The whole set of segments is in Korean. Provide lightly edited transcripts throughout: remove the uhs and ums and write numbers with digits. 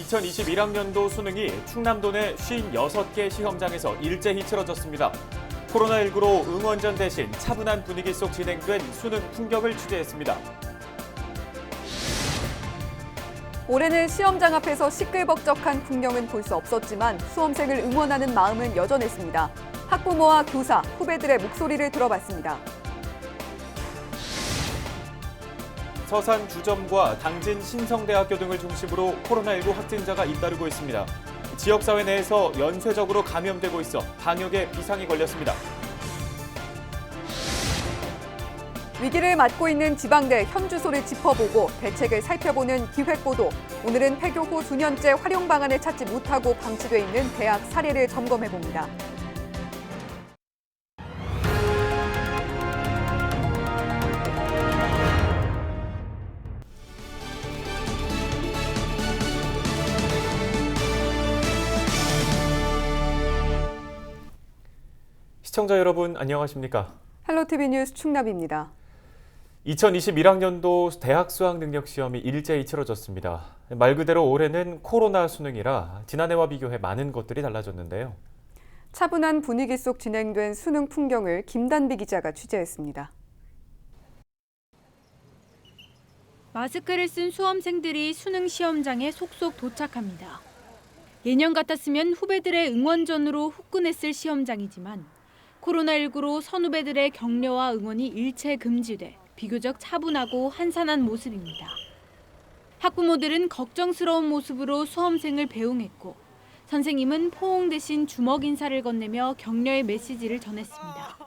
2021학년도 수능이 충남도 내 56개 시험장에서 일제히 치러졌습니다. 코로나19로 응원전 대신 차분한 분위기 속 진행된 수능 풍경을 취재했습니다. 올해는 시험장 앞에서 시끌벅적한 풍경은 볼 수 없었지만 수험생을 응원하는 마음은 여전했습니다. 학부모와 교사, 후배들의 목소리를 들어봤습니다. 서산 주점과 당진 신성대학교 등을 중심으로 코로나19 확진자가 잇따르고 있습니다. 지역사회 내에서 연쇄적으로 감염되고 있어 방역에 비상이 걸렸습니다. 위기를 맞고 있는 지방대 현 주소를 짚어보고 대책을 살펴보는 기획보도. 오늘은 폐교 후 수년째 활용 방안을 찾지 못하고 방치돼 있는 대학 사례를 점검해봅니다. 시청자 여러분 안녕하십니까? 헬로티비 뉴스 충남입니다. 2021학년도 대학 수학능력시험이 일제히 치러졌습니다. 말 그대로 올해는 코로나 수능이라 지난해와 비교해 많은 것들이 달라졌는데요. 차분한 분위기 속 진행된 수능 풍경을 김단비 기자가 취재했습니다. 마스크를 쓴 수험생들이 수능 시험장에 속속 도착합니다. 예년 같았으면 후배들의 응원전으로 후끈했을 시험장이지만 코로나19로 선후배들의 격려와 응원이 일체 금지돼 비교적 차분하고 한산한 모습입니다. 학부모들은 걱정스러운 모습으로 수험생을 배웅했고 선생님은 포옹 대신 주먹 인사를 건네며 격려의 메시지를 전했습니다.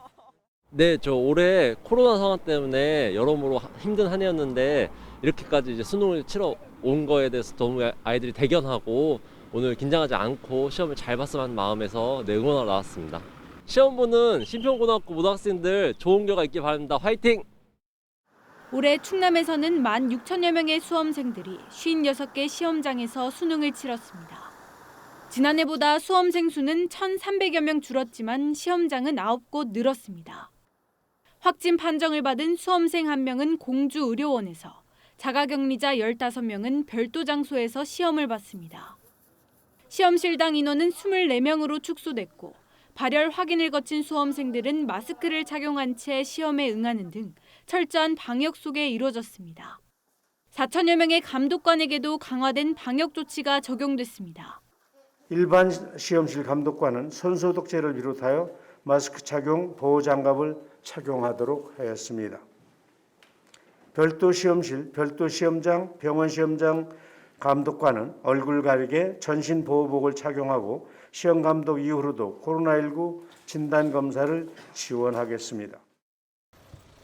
네, 저 올해 코로나 상황 때문에 여러모로 힘든 한 해였는데 이렇게까지 이제 수능을 치러 온 거에 대해서 너무 아이들이 대견하고 오늘 긴장하지 않고 시험을 잘 봤으면 하는 마음에서 응원하러 나왔습니다. 시험 보는 신평고등학교 모든학생들 좋은 결과 있길 바랍니다. 화이팅! 올해 충남에서는 16,000여 명의 수험생들이 56개 시험장에서 수능을 치렀습니다. 지난해보다 수험생 수는 1,300여 명 줄었지만 시험장은 9곳 늘었습니다. 확진 판정을 받은 수험생 1명은 공주의료원에서, 자가격리자 15명은 별도 장소에서 시험을 봤습니다. 시험실당 인원은 24명으로 축소됐고 발열 확인을 거친 수험생들은 마스크를 착용한 채 시험에 응하는 등 철저한 방역 속에 이루어졌습니다. 4천여 명의 감독관에게도 강화된 방역 조치가 적용됐습니다. 일반 시험실 감독관은 손소독제를 비롯하여 마스크 착용, 보호장갑을 착용하도록 하였습니다. 별도 시험실, 별도 시험장, 병원 시험장 감독관은 얼굴 가리개, 전신 보호복을 착용하고 시험 감독 이후로도 코로나19 진단 검사를 지원하겠습니다.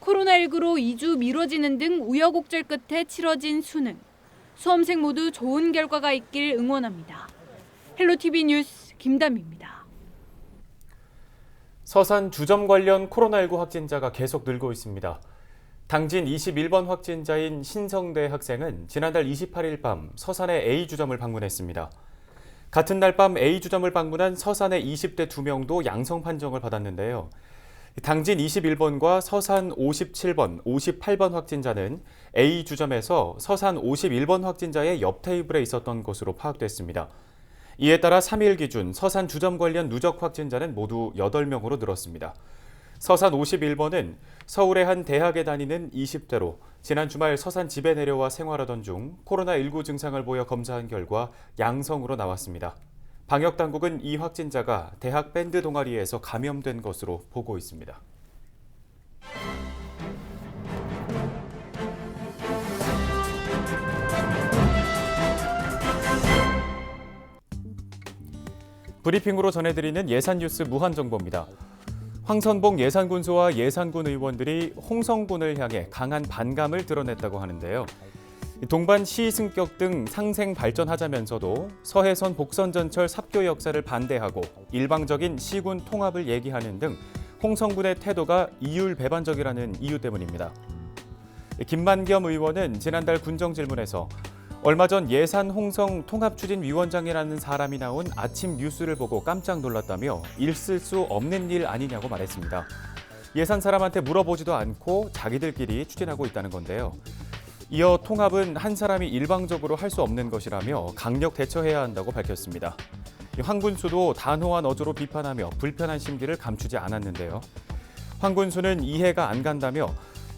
코로나19로 2주 미뤄지는 등 우여곡절 끝에 치러진 수능. 수험생 모두 좋은 결과가 있길 응원합니다. 헬로티비 뉴스 김담입니다. 서산 주점 관련 코로나19 확진자가 계속 늘고 있습니다. 당진 21번 확진자인 신성대 학생은 지난달 28일 밤 서산의 A주점을 방문했습니다. 같은 날 밤 A주점을 방문한 서산의 20대 2명도 양성 판정을 받았는데요. 당진 21번과 서산 57번, 58번 확진자는 A주점에서 서산 51번 확진자의 옆 테이블에 있었던 것으로 파악됐습니다. 이에 따라 3일 기준 서산 주점 관련 누적 확진자는 모두 8명으로 늘었습니다. 서산 51번은 서울의 한 대학에 다니는 20대로 지난 주말 서산 집에 내려와 생활하던 중 코로나19 증상을 보여 검사한 결과 양성으로 나왔습니다. 방역당국은 이 확진자가 대학 밴드 동아리에서 감염된 것으로 보고 있습니다. 브리핑으로 전해드리는 예산뉴스 무한정보입니다. 황선봉 예산군수와 예산군 의원들이 홍성군을 향해 강한 반감을 드러냈다고 하는데요. 동반 시승격 등 상생 발전하자면서도 서해선 복선전철 삽교 역사를 반대하고 일방적인 시군 통합을 얘기하는 등 홍성군의 태도가 이율배반적이라는 이유 때문입니다. 김만겸 의원은 지난달 군정질문에서 얼마 전 예산 홍성 통합추진위원장이라는 사람이 나온 아침 뉴스를 보고 깜짝 놀랐다며 있을 수 없는 일 아니냐고 말했습니다. 예산 사람한테 물어보지도 않고 자기들끼리 추진하고 있다는 건데요. 이어 통합은 한 사람이 일방적으로 할 수 없는 것이라며 강력 대처해야 한다고 밝혔습니다. 황 군수도 단호한 어조로 비판하며 불편한 심기를 감추지 않았는데요. 황 군수는 이해가 안 간다며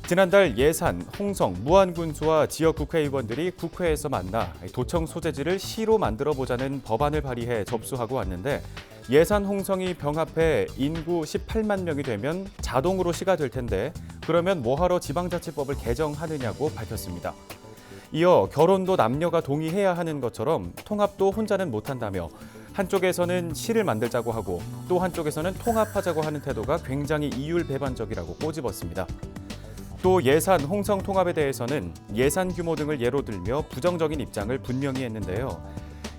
지난달 예산, 홍성, 무안 군수와 지역 국회의원들이 국회에서 만나 도청 소재지를 시로 만들어보자는 법안을 발의해 접수하고 왔는데 예산 홍성이 병합해 인구 18만 명이 되면 자동으로 시가 될 텐데 그러면 뭐하러 지방자치법을 개정하느냐고 밝혔습니다. 이어 결혼도 남녀가 동의해야 하는 것처럼 통합도 혼자는 못한다며 한쪽에서는 시를 만들자고 하고 또 한쪽에서는 통합하자고 하는 태도가 굉장히 이율배반적이라고 꼬집었습니다. 또 예산 홍성 통합에 대해서는 예산 규모 등을 예로 들며 부정적인 입장을 분명히 했는데요.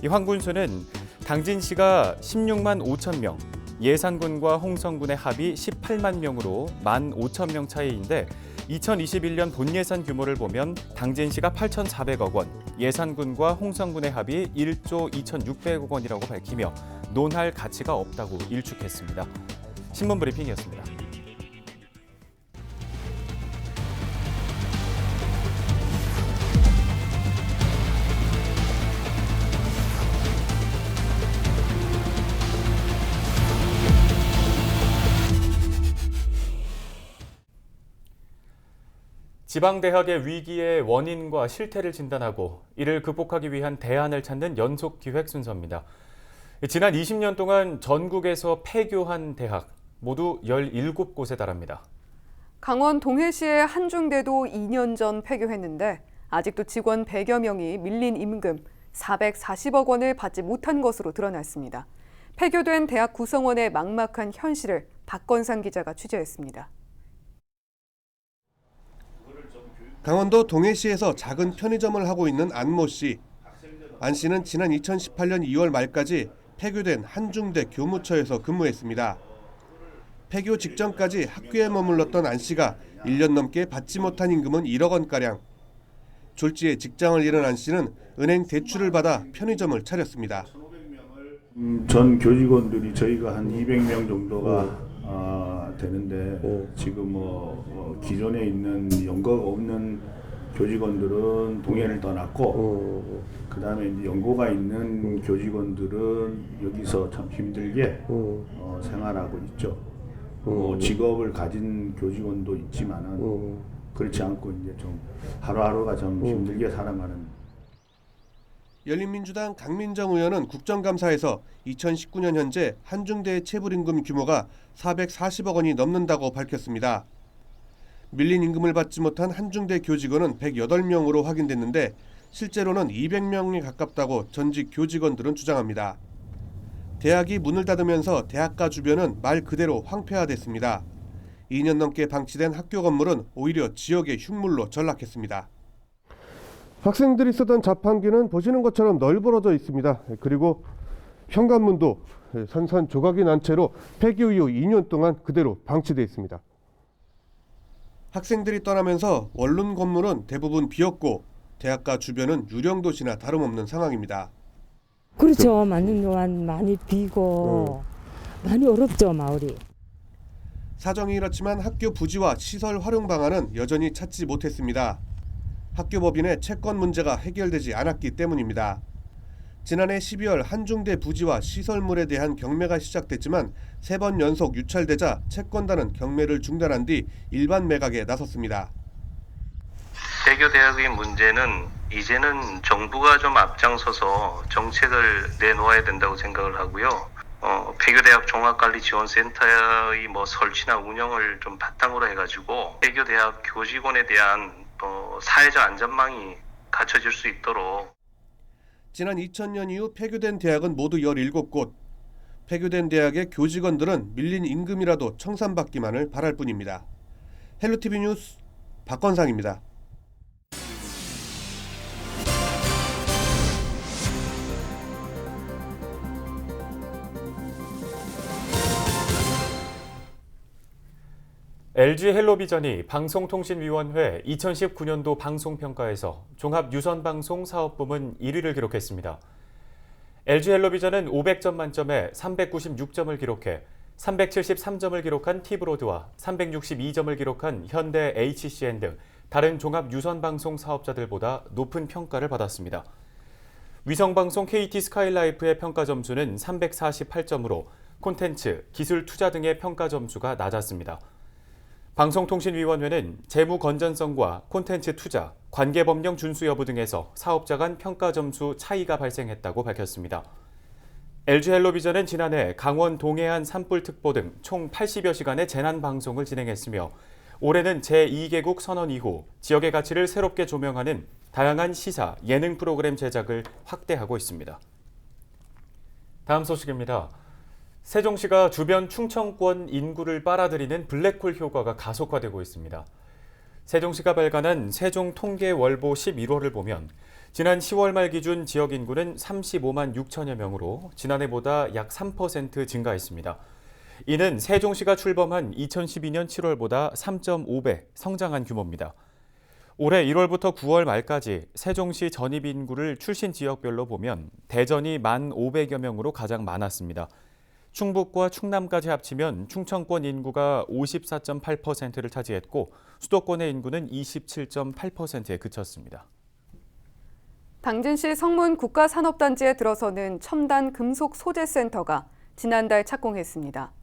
이 황 군수는 당진시가 16만 5천 명, 예산군과 홍성군의 합이 18만 명으로 1만 5천 명 차이인데 2021년 본예산 규모를 보면 당진시가 8,400억 원, 예산군과 홍성군의 합이 1조 2,600억 원이라고 밝히며 논할 가치가 없다고 일축했습니다. 신문 브리핑이었습니다. 지방대학의 위기의 원인과 실태를 진단하고 이를 극복하기 위한 대안을 찾는 연속 기획 순서입니다. 지난 20년 동안 전국에서 폐교한 대학 모두 17곳에 달합니다. 강원 동해시의 한중대도 2년 전 폐교했는데 아직도 직원 100여 명이 밀린 임금 440억 원을 받지 못한 것으로 드러났습니다. 폐교된 대학 구성원의 막막한 현실을 박건상 기자가 취재했습니다. 강원도 동해시에서 작은 편의점을 하고 있는 안모 씨. 안 씨는 지난 2018년 2월 말까지 폐교된 한중대 교무처에서 근무했습니다. 폐교 직전까지 학교에 머물렀던 안 씨가 1년 넘게 받지 못한 임금은 1억 원가량. 졸지에 직장을 잃은 안 씨는 은행 대출을 받아 편의점을 차렸습니다. 전 교직원들이 저희가 한 200명 정도가 되는데 지금 기존에 있는 연고가 없는 교직원들은 동해를 떠났고 그다음에 이제 연고가 있는 교직원들은 여기서 참 힘들게 생활하고 있죠. 직업을 가진 교직원도 있지만은 그렇지 않고 이제 좀 하루하루가 좀 힘들게 살아가는. 열린민주당 강민정 의원은 국정감사에서 2019년 현재 한중대의 체불임금 규모가 440억 원이 넘는다고 밝혔습니다. 밀린 임금을 받지 못한 한중대 교직원은 108명으로 확인됐는데 실제로는 200명이 가깝다고 전직 교직원들은 주장합니다. 대학이 문을 닫으면서 대학가 주변은 말 그대로 황폐화됐습니다. 2년 넘게 방치된 학교 건물은 오히려 지역의 흉물로 전락했습니다. 학생들이 쓰던 자판기는 보시는 것처럼 널브러져 있습니다. 그리고 현관문도 산산조각이 난 채로 폐교 이후 2년 동안 그대로 방치되어 있습니다. 학생들이 떠나면서 원룸 건물은 대부분 비었고 대학가 주변은 유령도시나 다름없는 상황입니다. 그렇죠. 맞는 동안 많이 비고 많이 어렵죠, 마을이. 사정이 이렇지만 학교 부지와 시설 활용 방안은 여전히 찾지 못했습니다. 학교법인의 채권 문제가 해결되지 않았기 때문입니다. 지난해 12월 한중대 부지와 시설물에 대한 경매가 시작됐지만 3번 연속 유찰되자 채권단은 경매를 중단한 뒤 일반 매각에 나섰습니다. 폐교대학의 문제는 이제는 정부가 좀 앞장서서 정책을 내놓아야 된다고 생각을 하고요. 폐교대학 종합관리지원센터의 설치나 운영을 좀 바탕으로 해가지고 폐교대학 교직원에 대한 사회적 안전망이 갖춰질 수 있도록. 지난 2000년 이후 폐교된 대학은 모두 17곳. 폐교된 대학의 교직원들은 밀린 임금이라도 청산받기만을 바랄 뿐입니다. 헬로티비 뉴스 박건상입니다. LG 헬로비전이 방송통신위원회 2019년도 방송평가에서 종합유선방송 사업부문 1위를 기록했습니다. LG 헬로비전은 500점 만점에 396점을 기록해 373점을 기록한 T브로드와 362점을 기록한 현대 HCN 등 다른 종합 유선방송 사업자들보다 높은 평가를 받았습니다. 위성방송 KT 스카이라이프의 평가 점수는 348점으로 콘텐츠, 기술 투자 등의 평가 점수가 낮았습니다. 방송통신위원회는 재무 건전성과 콘텐츠 투자, 관계법령 준수 여부 등에서 사업자 간 평가 점수 차이가 발생했다고 밝혔습니다. LG헬로비전은 지난해 강원 동해안 산불 특보 등 총 80여 시간의 재난 방송을 진행했으며 올해는 제2개국 선언 이후 지역의 가치를 새롭게 조명하는 다양한 시사, 예능 프로그램 제작을 확대하고 있습니다. 다음 소식입니다. 세종시가 주변 충청권 인구를 빨아들이는 블랙홀 효과가 가속화되고 있습니다. 세종시가 발간한 세종 통계 월보 11월을 보면 지난 10월 말 기준 지역 인구는 35만 6천여 명으로 지난해보다 약 3% 증가했습니다. 이는 세종시가 출범한 2012년 7월보다 3.5배 성장한 규모입니다. 올해 1월부터 9월 말까지 세종시 전입 인구를 출신 지역별로 보면 대전이 1,500여 명으로 가장 많았습니다. 충북과 충남까지 합치면 충청권 인구가 54.8%를 차지했고 수도권의 인구는 27.8%에 그쳤습니다. 당진시 성문 국가산업단지에 들어서는 첨단 금속 소재 센터가 지난달 착공했습니다.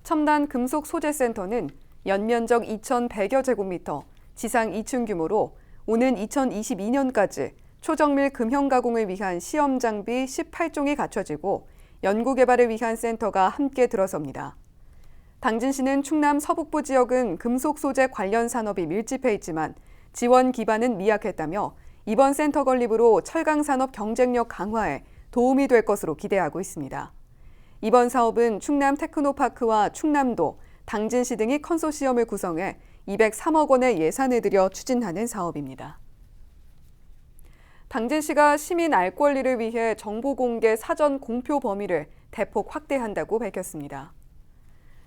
첨단 금속 소재 센터는 연면적 2,100여 제곱미터, 지상 2층 규모로 오는 2022년까지 초정밀 금형 가공을 위한 시험 장비 18종이 갖춰지고 연구개발을 위한 센터가 함께 들어섭니다. 당진시는 충남 서북부 지역은 금속 소재 관련 산업이 밀집해 있지만 지원 기반은 미약했다며 이번 센터 건립으로 철강 산업 경쟁력 강화에 도움이 될 것으로 기대하고 있습니다. 이번 사업은 충남 테크노파크와 충남도, 당진시 등이 컨소시엄을 구성해 203억 원의 예산을 들여 추진하는 사업입니다. 당진시가 시민 알 권리를 위해 정보 공개 사전 공표 범위를 대폭 확대한다고 밝혔습니다.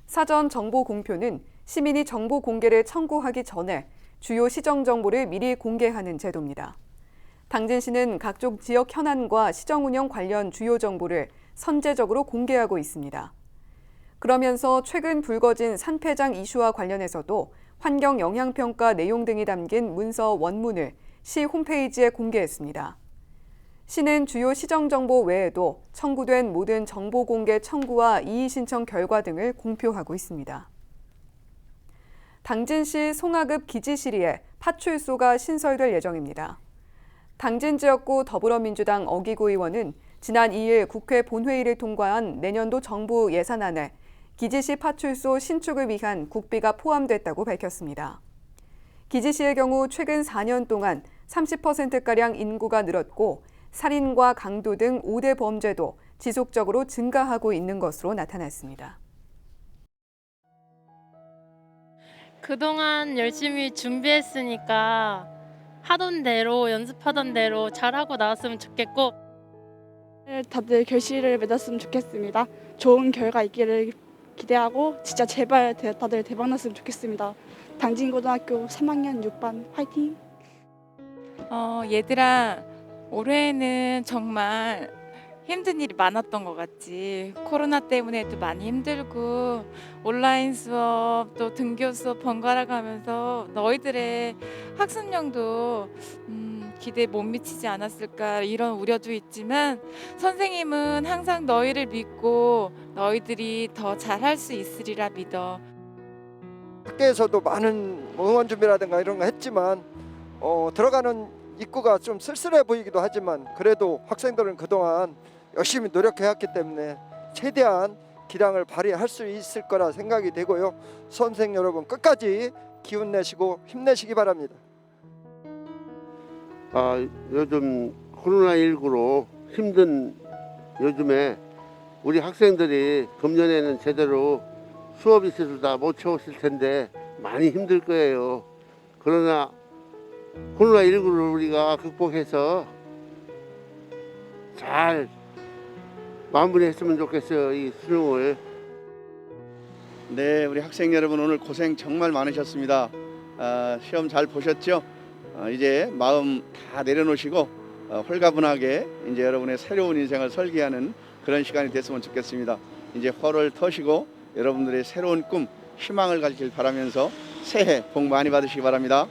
사전 정보 공표는 시민이 정보 공개를 청구하기 전에 주요 시정 정보를 미리 공개하는 제도입니다. 당진시는 각종 지역 현안과 시정 운영 관련 주요 정보를 선제적으로 공개하고 있습니다. 그러면서 최근 불거진 산폐장 이슈와 관련해서도 환경 영향평가 내용 등이 담긴 문서 원문을 시 홈페이지에 공개했습니다. 시는 주요 시정 정보 외에도 청구된 모든 정보 공개 청구와 이의 신청 결과 등을 공표하고 있습니다. 당진시 송하급 기지시리에 파출소가 신설될 예정입니다. 당진 지역구 더불어민주당 어기구 의원은 지난 2일 국회 본회의를 통과한 내년도 정부 예산안에 기지시 파출소 신축을 위한 국비가 포함됐다고 밝혔습니다. 기지시의 경우 최근 4년 동안 30%가량 인구가 늘었고 살인과 강도 등 5대 범죄도 지속적으로 증가하고 있는 것으로 나타났습니다. 그동안 열심히 준비했으니까 하던 대로 연습하던 대로 잘하고 나왔으면 좋겠고 다들 결실을 맺었으면 좋겠습니다. 좋은 결과 있기를 기대하고 진짜 제발 다들 대박 났으면 좋겠습니다. 당진고등학교 3학년 6반 화이팅! 얘들아, 올해는 정말 힘든 일이 많았던 것 같지. 코로나 때문에도 많이 힘들고 온라인 수업 또 등교 수업 번갈아 가면서 너희들의 학습량도 기대에 못 미치지 않았을까 이런 우려도 있지만 선생님은 항상 너희를 믿고 너희들이 더 잘할 수 있으리라 믿어. 학교에서도 많은 응원 준비라든가 이런 거 했지만 들어가는 입구가 좀 쓸쓸해 보이기도 하지만 그래도 학생들은 그동안 열심히 노력해왔기 때문에 최대한 기량을 발휘할 수 있을 거라 생각이 되고요. 수험생 여러분 끝까지 기운 내시고 힘내시기 바랍니다. 요즘 코로나19로 힘든 요즘에 우리 학생들이 금년에는 제대로 수업 이슈도 다 못 채우실 텐데 많이 힘들 거예요. 그러나 코로나19를 우리가 극복해서 잘 마무리했으면 좋겠어요, 이 수능을. 네, 우리 학생 여러분 오늘 고생 정말 많으셨습니다. 시험 잘 보셨죠? 이제 마음 다 내려놓으시고 홀가분하게 이제 여러분의 새로운 인생을 설계하는 그런 시간이 됐으면 좋겠습니다. 이제 활을 터시고 여러분들의 새로운 꿈, 희망을 가지길 바라면서 새해 복 많이 받으시기 바랍니다.